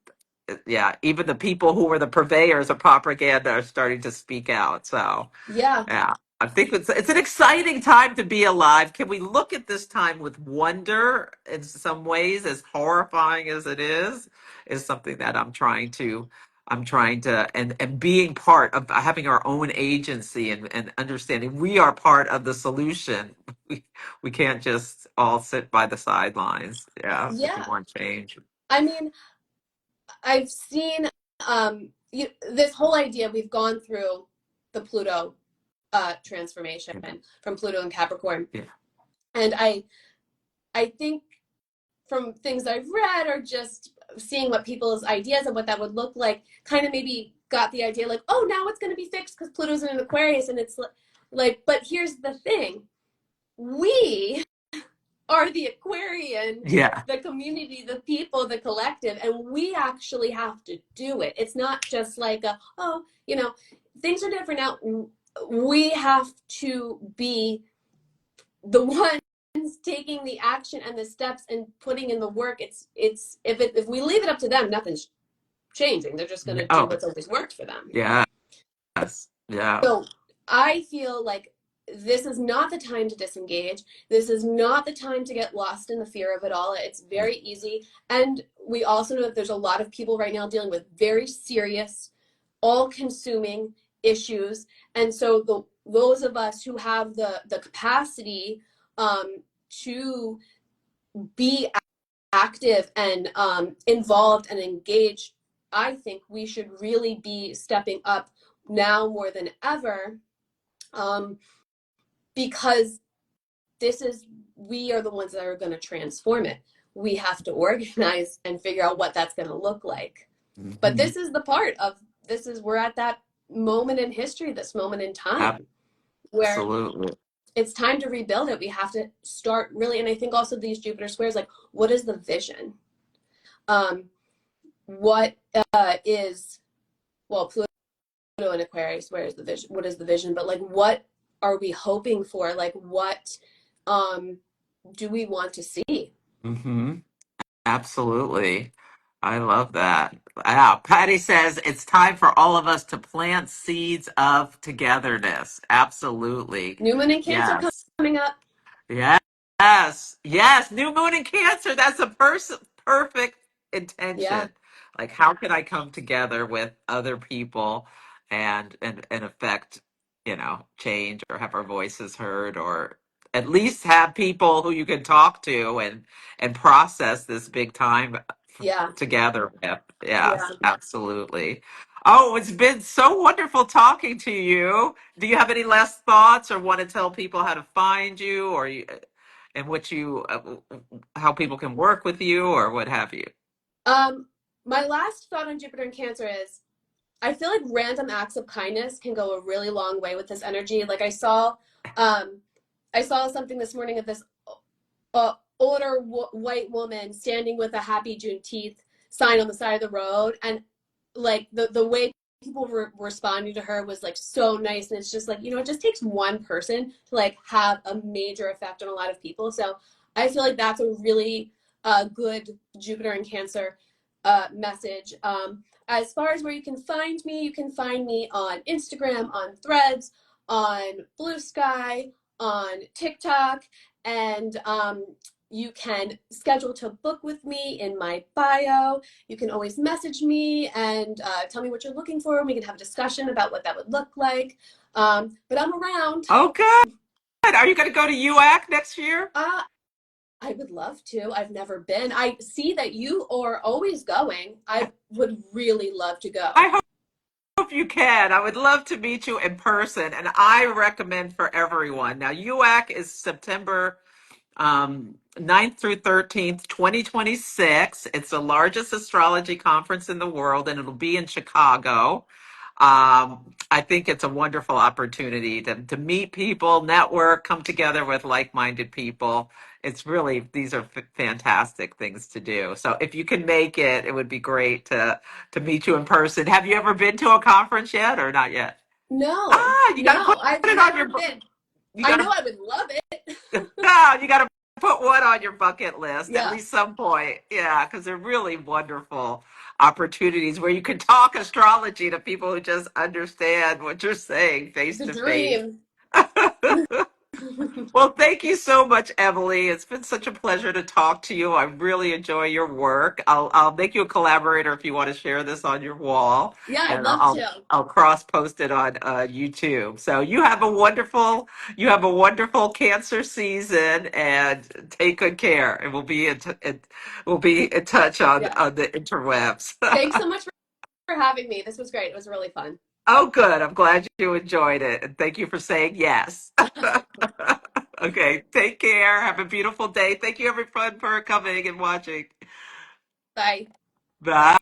Yeah, even the people who were the purveyors of propaganda are starting to speak out. So Yeah. yeah, I think it's an exciting time to be alive. Can we look at this time with wonder in some ways, as horrifying as it is something that I'm trying to and being part of having our own agency and understanding we are part of the solution. We can't just all sit by the sidelines. Yeah, if we Yeah. want change. I mean, I've seen this whole idea. We've gone through the Pluto transformation Yeah, from Pluto and Capricorn, yeah, and I think from things I've read or just seeing what people's ideas of what that would look like, kind of maybe got the idea like, oh, now it's going to be fixed because Pluto's in an Aquarius, and it's like, but here's the thing: we are the Aquarian, yeah, the community, the people, the collective, and we actually have to do it. It's not just like things are different now. We have to be the ones taking the action and the steps and putting in the work. If we leave it up to them, nothing's changing. They're just going to do oh, what's always worked for them. yes, yeah, So I feel like this is not the time to disengage. This is not the time to get lost in the fear of it all. It's very easy. And we also know that there's a lot of people right now dealing with very serious, all consuming issues. And so those of us who have the capacity to be active and involved and engaged, I think we should really be stepping up now more than ever, um, because we are the ones that are going to transform it. We have to organize and figure out what that's going to look like. But hmm this is the part of we're at that moment in history, this moment in time where absolutely. it's time to rebuild it. We have to start really, and I think also these Jupiter squares, like, what is the vision? What is well, Pluto and Aquarius, where is the vision? What is the vision? But like, what are we hoping for? Like, what do we want to see? Hmm. Absolutely. I love that. Wow. Patty says it's time for all of us to plant seeds of togetherness. Absolutely. New Moon in Cancer Yes. coming up. Yes. Yes. New moon in Cancer. That's a perfect Yeah, intention. Like, how can I come together with other people and affect, change or have our voices heard or at least have people who you can talk to and process this big time yeah, together with. yeah. Yes, absolutely. Oh, it's been so wonderful talking to you. Do you have any last thoughts or want to tell people how to find you or you? and what you how people can work with you or what have you. Um, my last thought on Jupiter and Cancer is I feel like random acts of kindness can go a really long way with this energy. Like um, I saw something this morning of this older white woman standing with a Happy Juneteenth sign on the side of the road, and like the way people were responding to her was like so nice, and it's just like, you know, it just takes one person to like have a major effect on a lot of people. So I feel like that's a really good Jupiter and Cancer message. As far as where you can find me on Instagram, on Threads, on Blue Sky, on TikTok, and you can schedule to book with me in my bio. You can always message me and tell me what you're looking for. We can have a discussion about what that would look like. But I'm around. Oh, good. Are you going to go to UAC next year? Uh, I would love to. I've never been. I see that you are always going. I would really love to go. I hope you can. I would love to meet you in person, and I recommend for everyone. Now, UAC is September 9th through 13th, 2026. It's the largest astrology conference in the world, and it'll be in Chicago. I think it's a wonderful opportunity to meet people, network, come together with like-minded people. It's really, these are fantastic things to do. So if you can make it, it would be great to meet you in person. Have you ever been to a conference yet or not yet? No, Ah, you got to no, put I've it on your, never been. you I got know to I would love it. no, you got to put one on your bucket list at Yeah, least some point. Yeah, because they're really wonderful opportunities where you can talk astrology to people who just understand what you're saying face the to face. dream. Well, thank you so much, Emily. It's been such a pleasure to talk to you. I really enjoy your work. I'll make you a collaborator if you want to share this on your wall, Yeah, I'd and love to. I'll cross post it on YouTube. So you have a wonderful Cancer season, and take good care. And we'll be in touch Yeah. on the interwebs. Thanks so much for having me. This was great. It was really fun. Oh, good. I'm glad you enjoyed it, and thank you for saying yes. Okay, take care. Have a beautiful day. Thank you, everyone, for coming and watching. Bye. Bye.